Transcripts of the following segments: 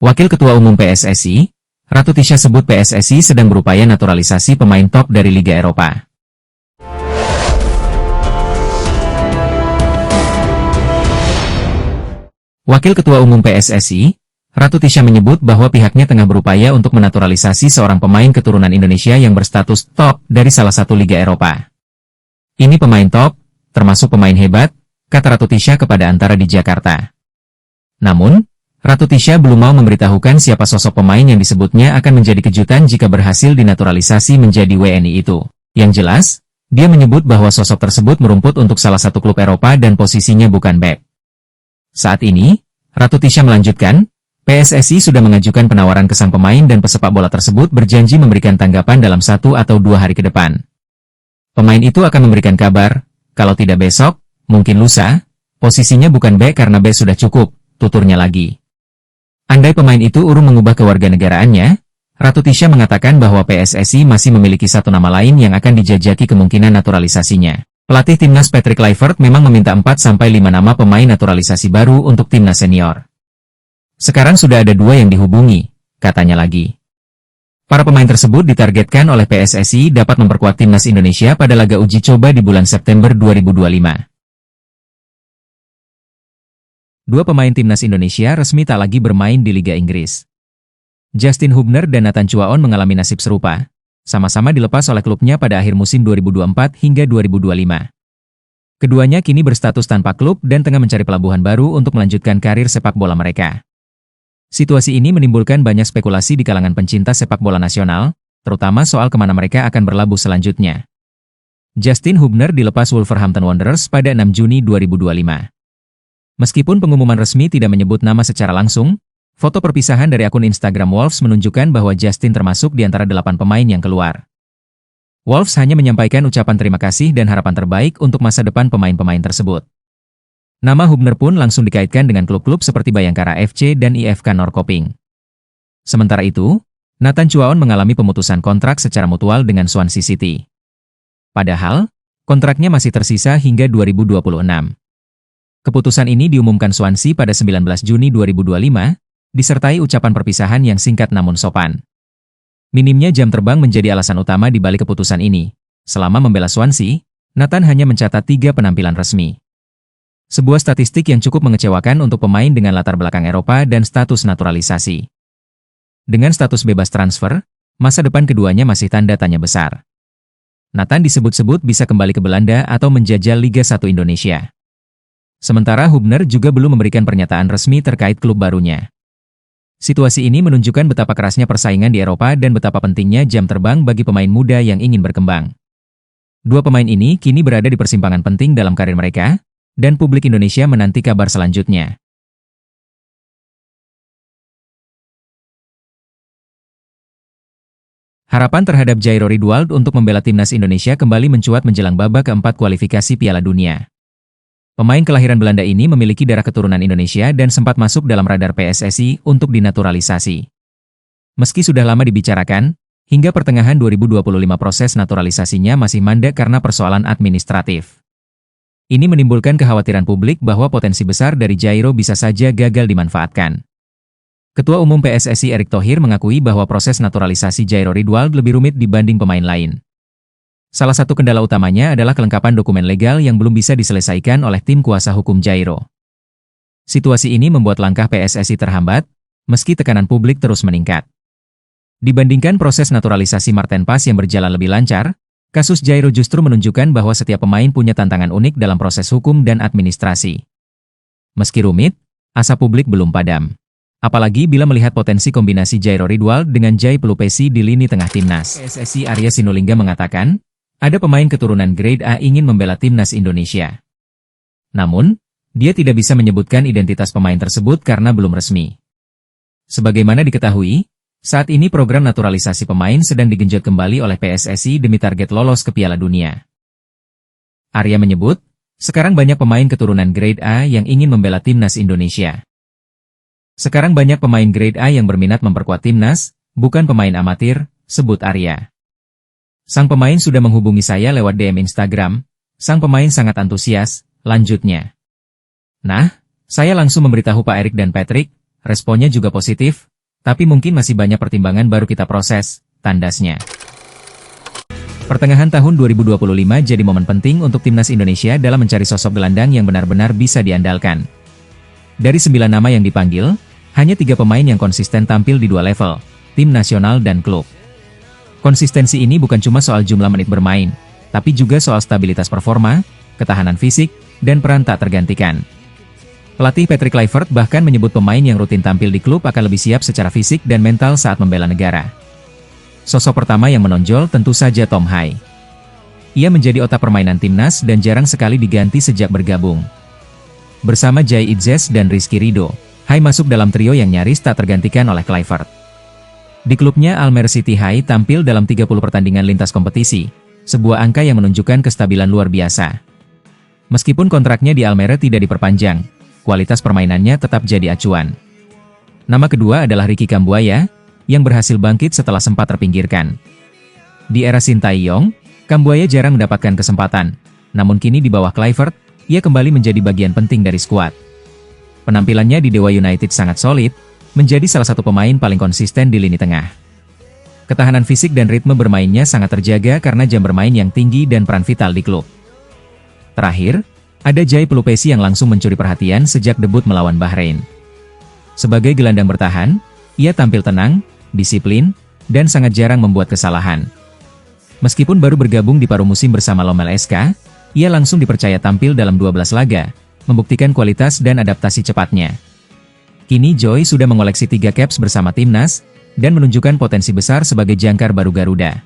Wakil Ketua Umum PSSI, Ratu Tisha sebut PSSI sedang berupaya naturalisasi pemain top dari Liga Eropa. Wakil Ketua Umum PSSI, Ratu Tisha menyebut bahwa pihaknya tengah berupaya untuk menaturalisasi seorang pemain keturunan Indonesia yang berstatus top dari salah satu Liga Eropa. Ini pemain top, termasuk pemain hebat, kata Ratu Tisha kepada Antara di Jakarta. Namun, Ratu Tisha belum mau memberitahukan siapa sosok pemain yang disebutnya akan menjadi kejutan jika berhasil dinaturalisasi menjadi WNI itu. Yang jelas, dia menyebut bahwa sosok tersebut merumput untuk salah satu klub Eropa dan posisinya bukan bek. Saat ini, Ratu Tisha melanjutkan, PSSI sudah mengajukan penawaran ke sang pemain dan pesepak bola tersebut berjanji memberikan tanggapan dalam 1 atau 2 hari ke depan. Pemain itu akan memberikan kabar, kalau tidak besok, mungkin lusa, posisinya bukan bek karena bek sudah cukup, tuturnya lagi. Andai pemain itu urung mengubah kewarganegaraannya, Ratu Tisha mengatakan bahwa PSSI masih memiliki satu nama lain yang akan dijajaki kemungkinan naturalisasinya. Pelatih timnas Patrick Kluivert memang meminta 4-5 nama pemain naturalisasi baru untuk timnas senior. Sekarang sudah ada 2 yang dihubungi, katanya lagi. Para pemain tersebut ditargetkan oleh PSSI dapat memperkuat timnas Indonesia pada laga uji coba di bulan September 2025. 2 pemain timnas Indonesia resmi tak lagi bermain di Liga Inggris. Justin Hubner dan Nathan Chuaon mengalami nasib serupa, sama-sama dilepas oleh klubnya pada akhir musim 2024 hingga 2025. Keduanya kini berstatus tanpa klub dan tengah mencari pelabuhan baru untuk melanjutkan karir sepak bola mereka. Situasi ini menimbulkan banyak spekulasi di kalangan pencinta sepak bola nasional, terutama soal kemana mereka akan berlabuh selanjutnya. Justin Hubner dilepas Wolverhampton Wanderers pada 6 Juni 2025. Meskipun pengumuman resmi tidak menyebut nama secara langsung, foto perpisahan dari akun Instagram Wolves menunjukkan bahwa Justin termasuk di antara 8 pemain yang keluar. Wolves hanya menyampaikan ucapan terima kasih dan harapan terbaik untuk masa depan pemain-pemain tersebut. Nama Hubner pun langsung dikaitkan dengan klub-klub seperti Bayangkara FC dan IFK Norrköping. Sementara itu, Nathan Chuaon mengalami pemutusan kontrak secara mutual dengan Swansea City. Padahal, kontraknya masih tersisa hingga 2026. Keputusan ini diumumkan Swansea pada 19 Juni 2025, disertai ucapan perpisahan yang singkat namun sopan. Minimnya jam terbang menjadi alasan utama di balik keputusan ini. Selama membela Swansea, Nathan hanya mencatat 3 penampilan resmi. Sebuah statistik yang cukup mengecewakan untuk pemain dengan latar belakang Eropa dan status naturalisasi. Dengan status bebas transfer, masa depan keduanya masih tanda tanya besar. Nathan disebut-sebut bisa kembali ke Belanda atau menjajal Liga 1 Indonesia. Sementara Hubner juga belum memberikan pernyataan resmi terkait klub barunya. Situasi ini menunjukkan betapa kerasnya persaingan di Eropa dan betapa pentingnya jam terbang bagi pemain muda yang ingin berkembang. 2 pemain ini kini berada di persimpangan penting dalam karir mereka, dan publik Indonesia menanti kabar selanjutnya. Harapan terhadap Jairo Ridwald untuk membela timnas Indonesia kembali mencuat menjelang babak keempat kualifikasi Piala Dunia. Pemain kelahiran Belanda ini memiliki darah keturunan Indonesia dan sempat masuk dalam radar PSSI untuk dinaturalisasi. Meski sudah lama dibicarakan, hingga pertengahan 2025 proses naturalisasinya masih mandek karena persoalan administratif. Ini menimbulkan kekhawatiran publik bahwa potensi besar dari Jairo bisa saja gagal dimanfaatkan. Ketua Umum PSSI Erick Thohir mengakui bahwa proses naturalisasi Jairo Ridwald lebih rumit dibanding pemain lain. Salah satu kendala utamanya adalah kelengkapan dokumen legal yang belum bisa diselesaikan oleh tim kuasa hukum Jairo. Situasi ini membuat langkah PSSI terhambat, meski tekanan publik terus meningkat. Dibandingkan proses naturalisasi Marten Pas yang berjalan lebih lancar, kasus Jairo justru menunjukkan bahwa setiap pemain punya tantangan unik dalam proses hukum dan administrasi. Meski rumit, asa publik belum padam. Apalagi bila melihat potensi kombinasi Jairo Ridwald dengan Jai Pelupesi di lini tengah timnas. PSSI Arya Sinulinga mengatakan, ada pemain keturunan grade A ingin membela timnas Indonesia. Namun, dia tidak bisa menyebutkan identitas pemain tersebut karena belum resmi. Sebagaimana diketahui, saat ini program naturalisasi pemain sedang digenjot kembali oleh PSSI demi target lolos ke Piala Dunia. Arya menyebut, sekarang banyak pemain keturunan grade A yang ingin membela timnas Indonesia. Sekarang banyak pemain grade A yang berminat memperkuat timnas, bukan pemain amatir, sebut Arya. Sang pemain sudah menghubungi saya lewat DM Instagram. Sang pemain sangat antusias, lanjutnya. Nah, saya langsung memberitahu Pak Erik dan Patrick, Responnya juga positif, tapi mungkin masih banyak pertimbangan baru kita proses, tandasnya. Pertengahan tahun 2025 jadi momen penting untuk timnas Indonesia dalam mencari sosok gelandang yang benar-benar bisa diandalkan. Dari 9 nama yang dipanggil, hanya 3 pemain yang konsisten tampil di 2 level, tim nasional dan klub. Konsistensi ini bukan cuma soal jumlah menit bermain, tapi juga soal stabilitas performa, ketahanan fisik, dan peran tak tergantikan. Pelatih Patrick Kluivert bahkan menyebut pemain yang rutin tampil di klub akan lebih siap secara fisik dan mental saat membela negara. Sosok pertama yang menonjol tentu saja Tom Hai. Ia menjadi otak permainan timnas dan jarang sekali diganti sejak bergabung. Bersama Jai Idzes dan Rizky Ridho, Hai masuk dalam trio yang nyaris tak tergantikan oleh Kluivert. Di klubnya Almere City, Hai tampil dalam 30 pertandingan lintas kompetisi, sebuah angka yang menunjukkan kestabilan luar biasa. Meskipun kontraknya di Almere tidak diperpanjang, kualitas permainannya tetap jadi acuan. Nama kedua adalah Ricky Kambuaya, yang berhasil bangkit setelah sempat terpinggirkan. Di era Sintayong, Kambuaya jarang mendapatkan kesempatan, namun kini di bawah Kluivert, ia kembali menjadi bagian penting dari skuad. Penampilannya di Dewa United sangat solid, menjadi salah satu pemain paling konsisten di lini tengah. Ketahanan fisik dan ritme bermainnya sangat terjaga karena jam bermain yang tinggi dan peran vital di klub. Terakhir, ada Jai Pelupesi yang langsung mencuri perhatian sejak debut melawan Bahrain. Sebagai gelandang bertahan, ia tampil tenang, disiplin, dan sangat jarang membuat kesalahan. Meskipun baru bergabung di paruh musim bersama Lommel SK, ia langsung dipercaya tampil dalam 12 laga, membuktikan kualitas dan adaptasi cepatnya. Kini Joy sudah mengoleksi 3 caps bersama timnas, dan menunjukkan potensi besar sebagai jangkar baru Garuda.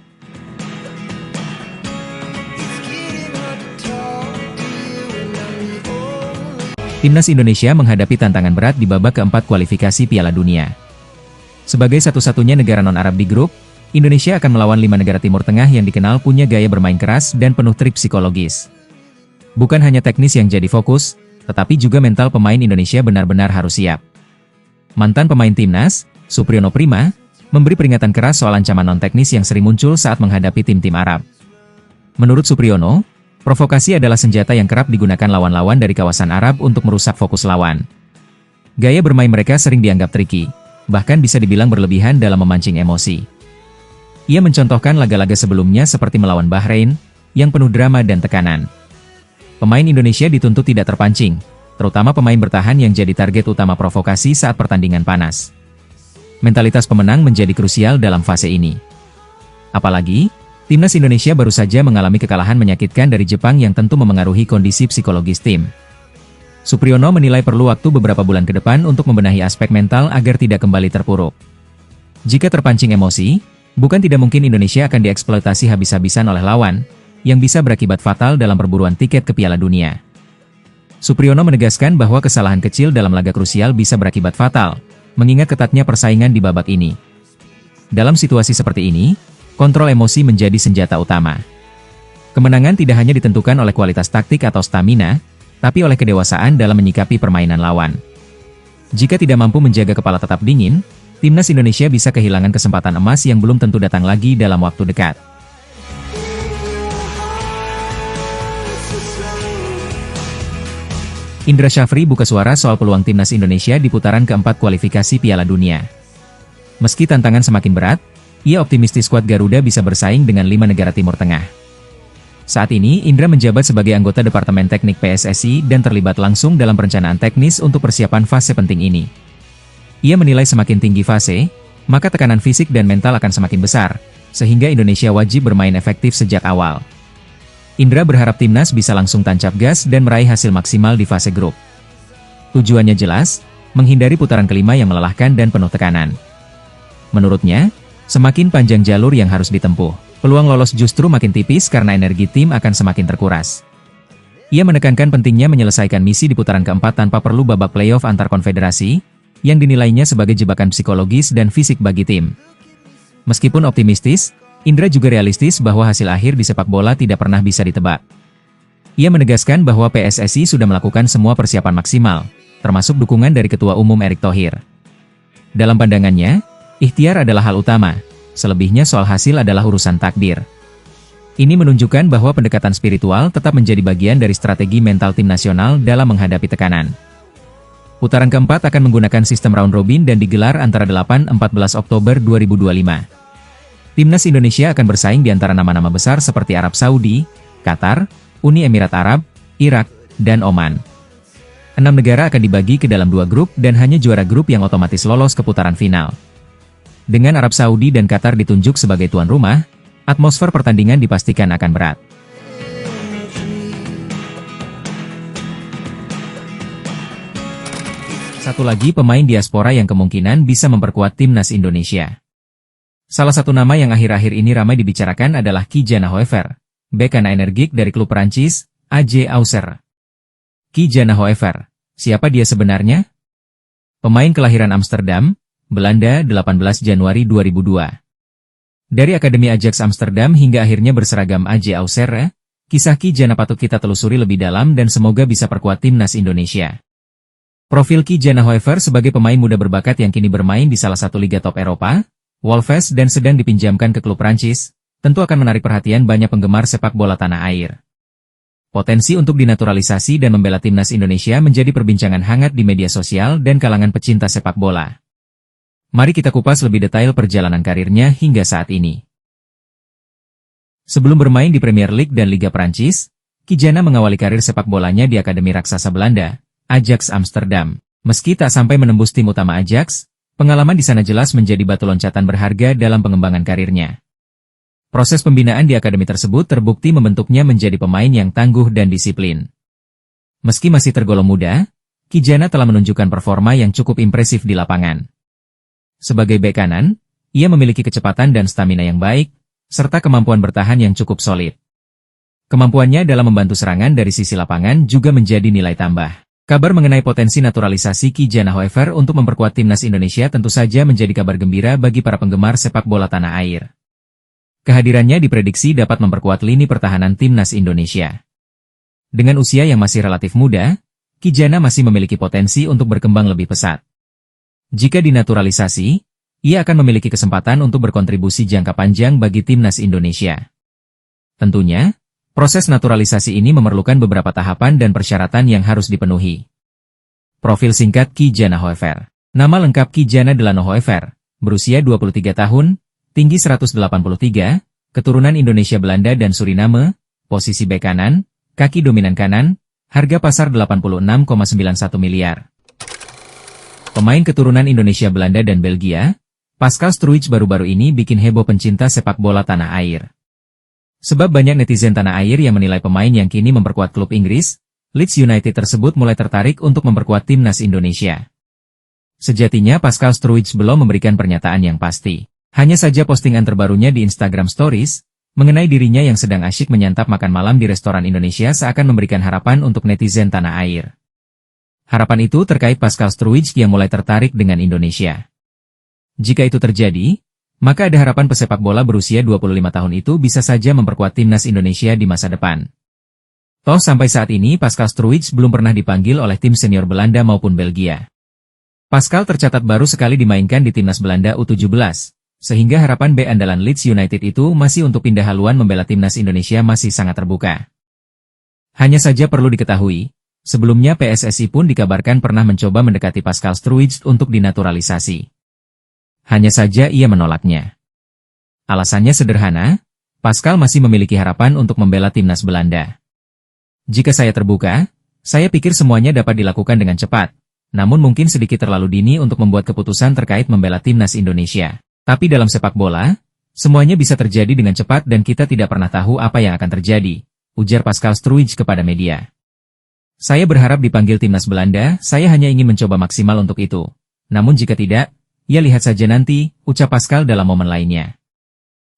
Timnas Indonesia menghadapi tantangan berat di babak keempat kualifikasi Piala Dunia. Sebagai satu-satunya negara non-Arab di grup, Indonesia akan melawan 5 negara Timur Tengah yang dikenal punya gaya bermain keras dan penuh trik psikologis. Bukan hanya teknis yang jadi fokus, tetapi juga mental pemain Indonesia benar-benar harus siap. Mantan pemain timnas, Supriyono Prima, memberi peringatan keras soal ancaman non-teknis yang sering muncul saat menghadapi tim-tim Arab. Menurut Supriyono, provokasi adalah senjata yang kerap digunakan lawan-lawan dari kawasan Arab untuk merusak fokus lawan. Gaya bermain mereka sering dianggap tricky, bahkan bisa dibilang berlebihan dalam memancing emosi. Ia mencontohkan laga-laga sebelumnya seperti melawan Bahrain, yang penuh drama dan tekanan. Pemain Indonesia dituntut tidak terpancing, terutama pemain bertahan yang jadi target utama provokasi saat pertandingan panas. Mentalitas pemenang menjadi krusial dalam fase ini. Apalagi, timnas Indonesia baru saja mengalami kekalahan menyakitkan dari Jepang yang tentu memengaruhi kondisi psikologis tim. Supriyono menilai perlu waktu beberapa bulan ke depan untuk membenahi aspek mental agar tidak kembali terpuruk. Jika terpancing emosi, bukan tidak mungkin Indonesia akan dieksploitasi habis-habisan oleh lawan, yang bisa berakibat fatal dalam perburuan tiket ke Piala Dunia. Supriyono menegaskan bahwa kesalahan kecil dalam laga krusial bisa berakibat fatal, mengingat ketatnya persaingan di babak ini. Dalam situasi seperti ini, kontrol emosi menjadi senjata utama. Kemenangan tidak hanya ditentukan oleh kualitas taktik atau stamina, tapi oleh kedewasaan dalam menyikapi permainan lawan. Jika tidak mampu menjaga kepala tetap dingin, timnas Indonesia bisa kehilangan kesempatan emas yang belum tentu datang lagi dalam waktu dekat. Indra Syafri buka suara soal peluang timnas Indonesia di putaran keempat kualifikasi Piala Dunia. Meski tantangan semakin berat, ia optimistis skuad Garuda bisa bersaing dengan 5 negara Timur Tengah. Saat ini, Indra menjabat sebagai anggota Departemen Teknik PSSI dan terlibat langsung dalam perencanaan teknis untuk persiapan fase penting ini. Ia menilai semakin tinggi fase, maka tekanan fisik dan mental akan semakin besar, sehingga Indonesia wajib bermain efektif sejak awal. Indra berharap timnas bisa langsung tancap gas dan meraih hasil maksimal di fase grup. Tujuannya jelas, menghindari putaran kelima yang melelahkan dan penuh tekanan. Menurutnya, semakin panjang jalur yang harus ditempuh, peluang lolos justru makin tipis karena energi tim akan semakin terkuras. Ia menekankan pentingnya menyelesaikan misi di putaran keempat tanpa perlu babak playoff antar konfederasi, yang dinilainya sebagai jebakan psikologis dan fisik bagi tim. Meskipun optimistis, Indra juga realistis bahwa hasil akhir di sepak bola tidak pernah bisa ditebak. Ia menegaskan bahwa PSSI sudah melakukan semua persiapan maksimal, termasuk dukungan dari Ketua Umum Erick Thohir. Dalam pandangannya, ikhtiar adalah hal utama. Selebihnya soal hasil adalah urusan takdir. Ini menunjukkan bahwa pendekatan spiritual tetap menjadi bagian dari strategi mental tim nasional dalam menghadapi tekanan. Putaran keempat akan menggunakan sistem round robin dan digelar antara 8-14 Oktober 2025. Timnas Indonesia akan bersaing di antara nama-nama besar seperti Arab Saudi, Qatar, Uni Emirat Arab, Irak, dan Oman. 6 negara akan dibagi ke dalam 2 grup dan hanya juara grup yang otomatis lolos ke putaran final. Dengan Arab Saudi dan Qatar ditunjuk sebagai tuan rumah, atmosfer pertandingan dipastikan akan berat. Satu lagi pemain diaspora yang kemungkinan bisa memperkuat timnas Indonesia. Salah satu nama yang akhir-akhir ini ramai dibicarakan adalah Ki-Jana Hoever, bek kanan energik dari klub Prancis, AZ Auxerre. Ki-Jana Hoever, siapa dia sebenarnya? Pemain kelahiran Amsterdam, Belanda 18 Januari 2002. Dari Akademi Ajax Amsterdam hingga akhirnya berseragam AZ Auxerre, kisah Ki-Jana patut kita telusuri lebih dalam dan semoga bisa perkuat timnas Indonesia. Profil Ki-Jana Hoever sebagai pemain muda berbakat yang kini bermain di salah satu liga top Eropa, Wolves dan sedang dipinjamkan ke klub Prancis, tentu akan menarik perhatian banyak penggemar sepak bola tanah air. Potensi untuk dinaturalisasi dan membela timnas Indonesia menjadi perbincangan hangat di media sosial dan kalangan pecinta sepak bola. Mari kita kupas lebih detail perjalanan karirnya hingga saat ini. Sebelum bermain di Premier League dan Liga Prancis, Ki-Jana mengawali karir sepak bolanya di Akademi Raksasa Belanda, Ajax Amsterdam. Meski tak sampai menembus tim utama Ajax, pengalaman di sana jelas menjadi batu loncatan berharga dalam pengembangan karirnya. Proses pembinaan di akademi tersebut terbukti membentuknya menjadi pemain yang tangguh dan disiplin. Meski masih tergolong muda, Ki-Jana telah menunjukkan performa yang cukup impresif di lapangan. Sebagai bek kanan, ia memiliki kecepatan dan stamina yang baik, serta kemampuan bertahan yang cukup solid. Kemampuannya dalam membantu serangan dari sisi lapangan juga menjadi nilai tambah. Kabar mengenai potensi naturalisasi Ki-Jana Hoever untuk memperkuat timnas Indonesia tentu saja menjadi kabar gembira bagi para penggemar sepak bola tanah air. Kehadirannya diprediksi dapat memperkuat lini pertahanan timnas Indonesia. Dengan usia yang masih relatif muda, Ki-Jana masih memiliki potensi untuk berkembang lebih pesat. Jika dinaturalisasi, ia akan memiliki kesempatan untuk berkontribusi jangka panjang bagi timnas Indonesia. Tentunya, proses naturalisasi ini memerlukan beberapa tahapan dan persyaratan yang harus dipenuhi. Profil singkat Ki-Jana Hoever. Nama lengkap Ki-Jana Delano Hoever, berusia 23 tahun, tinggi 183, keturunan Indonesia Belanda dan Suriname, posisi bek kanan, kaki dominan kanan, harga pasar 86,91 miliar. Pemain keturunan Indonesia Belanda dan Belgia, Pascal Struijk baru-baru ini bikin heboh pencinta sepak bola tanah air. Sebab banyak netizen tanah air yang menilai pemain yang kini memperkuat klub Inggris, Leeds United tersebut mulai tertarik untuk memperkuat timnas Indonesia. Sejatinya Pascal Struijk belum memberikan pernyataan yang pasti. Hanya saja postingan terbarunya di Instagram Stories, mengenai dirinya yang sedang asyik menyantap makan malam di restoran Indonesia seakan memberikan harapan untuk netizen tanah air. Harapan itu terkait Pascal Struijk yang mulai tertarik dengan Indonesia. Jika itu terjadi, maka ada harapan pesepak bola berusia 25 tahun itu bisa saja memperkuat timnas Indonesia di masa depan. Toh sampai saat ini Pascal Struijk belum pernah dipanggil oleh tim senior Belanda maupun Belgia. Pascal tercatat baru sekali dimainkan di timnas Belanda U17, sehingga harapan bek andalan Leeds United itu masih untuk pindah haluan membela timnas Indonesia masih sangat terbuka. Hanya saja perlu diketahui, sebelumnya PSSI pun dikabarkan pernah mencoba mendekati Pascal Struijk untuk dinaturalisasi. Hanya saja ia menolaknya. Alasannya sederhana, Pascal masih memiliki harapan untuk membela timnas Belanda. Jika saya terbuka, saya pikir semuanya dapat dilakukan dengan cepat, namun mungkin sedikit terlalu dini untuk membuat keputusan terkait membela timnas Indonesia. Tapi dalam sepak bola, semuanya bisa terjadi dengan cepat dan kita tidak pernah tahu apa yang akan terjadi, ujar Pascal Struijk kepada media. Saya berharap dipanggil timnas Belanda, saya hanya ingin mencoba maksimal untuk itu. Namun jika tidak, ya lihat saja nanti, ucap Pascal dalam momen lainnya.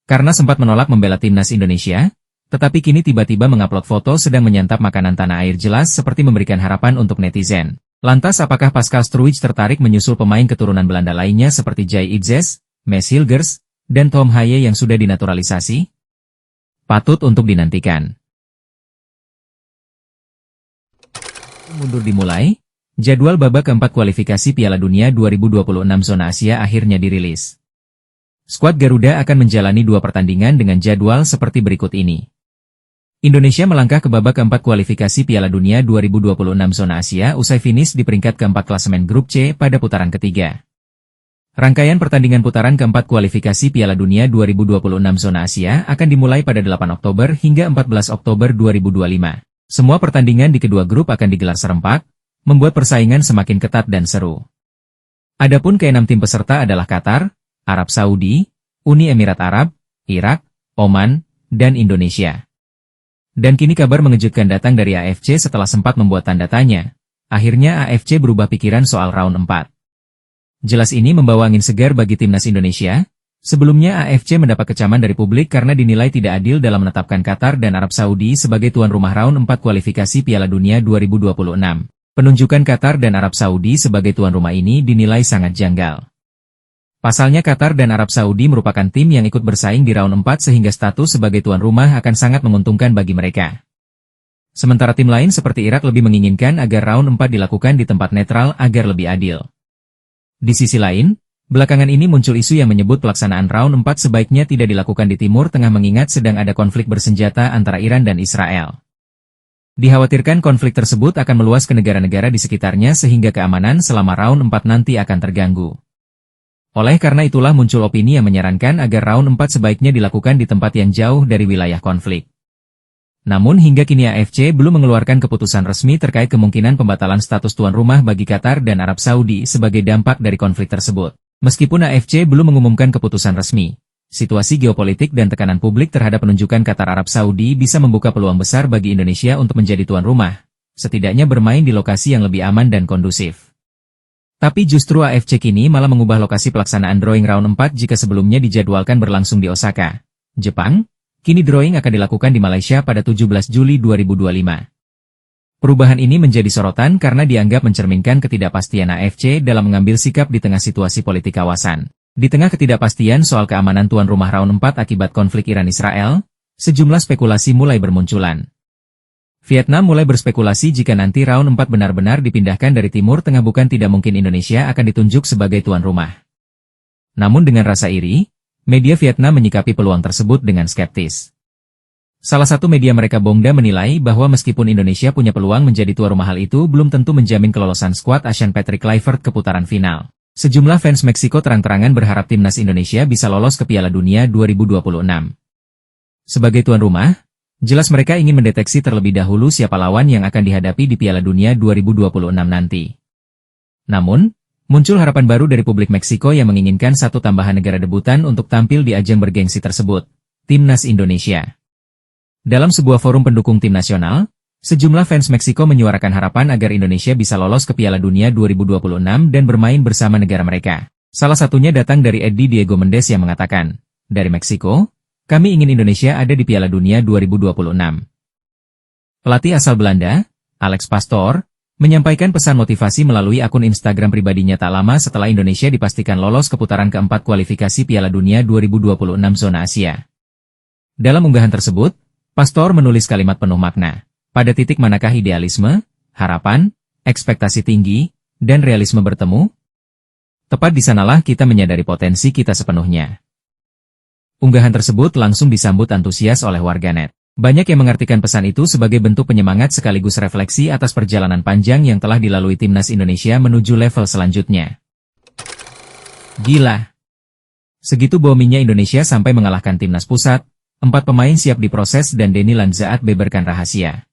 Karena sempat menolak membela timnas Indonesia, tetapi kini tiba-tiba mengupload foto sedang menyantap makanan tanah air jelas seperti memberikan harapan untuk netizen. Lantas apakah Pascal Struijk tertarik menyusul pemain keturunan Belanda lainnya seperti Jay Itzes, Mes Hilgers, dan Tom Haye yang sudah dinaturalisasi? Patut untuk dinantikan. Mundur dimulai. Jadwal babak keempat kualifikasi Piala Dunia 2026 zona Asia akhirnya dirilis. Skuad Garuda akan menjalani 2 pertandingan dengan jadwal seperti berikut ini. Indonesia melangkah ke babak keempat kualifikasi Piala Dunia 2026 zona Asia usai finish di peringkat keempat klasemen grup C pada putaran ketiga. Rangkaian pertandingan putaran keempat kualifikasi Piala Dunia 2026 zona Asia akan dimulai pada 8 Oktober hingga 14 Oktober 2025. Semua pertandingan di kedua grup akan digelar serempak, membuat persaingan semakin ketat dan seru. Adapun keenam tim peserta adalah Qatar, Arab Saudi, Uni Emirat Arab, Irak, Oman, dan Indonesia. Dan kini kabar mengejutkan datang dari AFC setelah sempat membuat tanda tanya. Akhirnya AFC berubah pikiran soal round 4. Jelas ini membawa angin segar bagi timnas Indonesia. Sebelumnya AFC mendapat kecaman dari publik karena dinilai tidak adil dalam menetapkan Qatar dan Arab Saudi sebagai tuan rumah round 4 kualifikasi Piala Dunia 2026. Penunjukan Qatar dan Arab Saudi sebagai tuan rumah ini dinilai sangat janggal. Pasalnya Qatar dan Arab Saudi merupakan tim yang ikut bersaing di round 4 sehingga status sebagai tuan rumah akan sangat menguntungkan bagi mereka. Sementara tim lain seperti Irak lebih menginginkan agar round 4 dilakukan di tempat netral agar lebih adil. Di sisi lain, belakangan ini muncul isu yang menyebut pelaksanaan round 4 sebaiknya tidak dilakukan di Timur Tengah mengingat sedang ada konflik bersenjata antara Iran dan Israel. Dikhawatirkan konflik tersebut akan meluas ke negara-negara di sekitarnya sehingga keamanan selama round 4 nanti akan terganggu. Oleh karena itulah muncul opini yang menyarankan agar round 4 sebaiknya dilakukan di tempat yang jauh dari wilayah konflik. Namun hingga kini AFC belum mengeluarkan keputusan resmi terkait kemungkinan pembatalan status tuan rumah bagi Qatar dan Arab Saudi sebagai dampak dari konflik tersebut. Meskipun AFC belum mengumumkan keputusan resmi, situasi geopolitik dan tekanan publik terhadap penunjukan Qatar Arab Saudi bisa membuka peluang besar bagi Indonesia untuk menjadi tuan rumah, setidaknya bermain di lokasi yang lebih aman dan kondusif. Tapi justru AFC kini malah mengubah lokasi pelaksanaan drawing round 4 jika sebelumnya dijadwalkan berlangsung di Osaka, Jepang, kini drawing akan dilakukan di Malaysia pada 17 Juli 2025. Perubahan ini menjadi sorotan karena dianggap mencerminkan ketidakpastian AFC dalam mengambil sikap di tengah situasi politik kawasan. Di tengah ketidakpastian soal keamanan tuan rumah round 4 akibat konflik Iran-Israel, sejumlah spekulasi mulai bermunculan. Vietnam mulai berspekulasi jika nanti round 4 benar-benar dipindahkan dari Timur Tengah bukan tidak mungkin Indonesia akan ditunjuk sebagai tuan rumah. Namun dengan rasa iri, media Vietnam menyikapi peluang tersebut dengan skeptis. Salah satu media mereka Bongda menilai bahwa meskipun Indonesia punya peluang menjadi tuan rumah hal itu belum tentu menjamin kelolosan skuad Asian Patrick Kluivert ke putaran final. Sejumlah fans Meksiko terang-terangan berharap timnas Indonesia bisa lolos ke Piala Dunia 2026. Sebagai tuan rumah, jelas mereka ingin mendeteksi terlebih dahulu siapa lawan yang akan dihadapi di Piala Dunia 2026 nanti. Namun, muncul harapan baru dari publik Meksiko yang menginginkan satu tambahan negara debutan untuk tampil di ajang bergengsi tersebut, Timnas Indonesia. Dalam sebuah forum pendukung tim nasional, sejumlah fans Meksiko menyuarakan harapan agar Indonesia bisa lolos ke Piala Dunia 2026 dan bermain bersama negara mereka. Salah satunya datang dari Eddie Diego Mendes yang mengatakan, "Dari Meksiko, kami ingin Indonesia ada di Piala Dunia 2026. Pelatih asal Belanda, Alex Pastoor, menyampaikan pesan motivasi melalui akun Instagram pribadinya tak lama setelah Indonesia dipastikan lolos ke putaran keempat kualifikasi Piala Dunia 2026 zona Asia. Dalam unggahan tersebut, Pastoor menulis kalimat penuh makna. Pada titik manakah idealisme, harapan, ekspektasi tinggi, dan realisme bertemu? Tepat di sanalah kita menyadari potensi kita sepenuhnya. Unggahan tersebut langsung disambut antusias oleh warganet. Banyak yang mengartikan pesan itu sebagai bentuk penyemangat sekaligus refleksi atas perjalanan panjang yang telah dilalui timnas Indonesia menuju level selanjutnya. Gila! Segitu boomingnya Indonesia sampai mengalahkan timnas pusat, 4 pemain siap diproses dan Denny Lanzaat beberkan rahasia.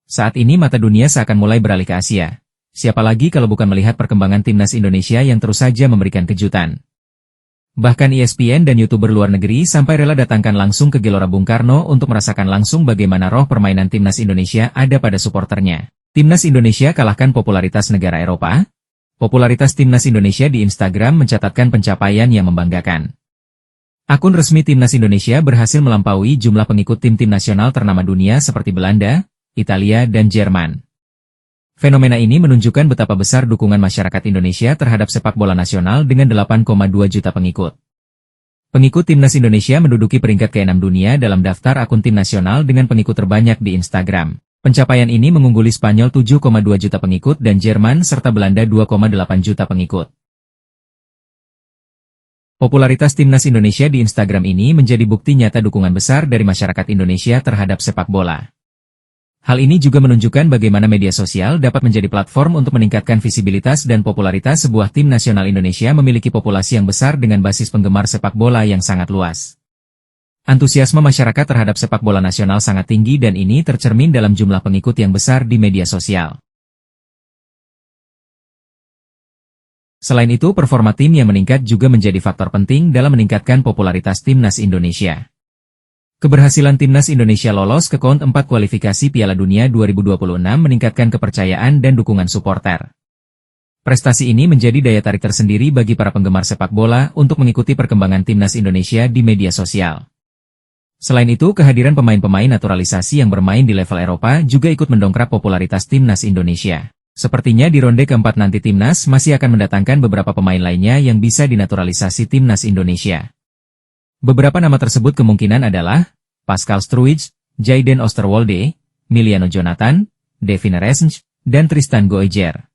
Saat ini mata dunia seakan mulai beralih ke Asia. Siapa lagi kalau bukan melihat perkembangan timnas Indonesia yang terus saja memberikan kejutan. Bahkan ESPN dan YouTuber luar negeri sampai rela datangkan langsung ke Gelora Bung Karno untuk merasakan langsung bagaimana roh permainan timnas Indonesia ada pada suporternya. Timnas Indonesia kalahkan popularitas negara Eropa. Popularitas timnas Indonesia di Instagram mencatatkan pencapaian yang membanggakan. Akun resmi timnas Indonesia berhasil melampaui jumlah pengikut tim-tim nasional ternama dunia seperti Belanda, Italia, dan Jerman. Fenomena ini menunjukkan betapa besar dukungan masyarakat Indonesia terhadap sepak bola nasional dengan 8,2 juta pengikut. Pengikut timnas Indonesia menduduki peringkat ke-6 dunia dalam daftar akun tim nasional dengan pengikut terbanyak di Instagram. Pencapaian ini mengungguli Spanyol 7,2 juta pengikut dan Jerman serta Belanda 2,8 juta pengikut. Popularitas timnas Indonesia di Instagram ini menjadi bukti nyata dukungan besar dari masyarakat Indonesia terhadap sepak bola. Hal ini juga menunjukkan bagaimana media sosial dapat menjadi platform untuk meningkatkan visibilitas dan popularitas sebuah tim nasional Indonesia memiliki populasi yang besar dengan basis penggemar sepak bola yang sangat luas. Antusiasme masyarakat terhadap sepak bola nasional sangat tinggi dan ini tercermin dalam jumlah pengikut yang besar di media sosial. Selain itu, performa tim yang meningkat juga menjadi faktor penting dalam meningkatkan popularitas timnas Indonesia. Keberhasilan timnas Indonesia lolos ke round 4 kualifikasi Piala Dunia 2026 meningkatkan kepercayaan dan dukungan suporter. Prestasi ini menjadi daya tarik tersendiri bagi para penggemar sepak bola untuk mengikuti perkembangan timnas Indonesia di media sosial. Selain itu, kehadiran pemain-pemain naturalisasi yang bermain di level Eropa juga ikut mendongkrak popularitas timnas Indonesia. Sepertinya di ronde keempat nanti timnas masih akan mendatangkan beberapa pemain lainnya yang bisa dinaturalisasi timnas Indonesia. Beberapa nama tersebut kemungkinan adalah Pascal Struij, Jayden Oosterwolde, Miliano Jonathan, Devin Reesnch, dan Tristan Goejer.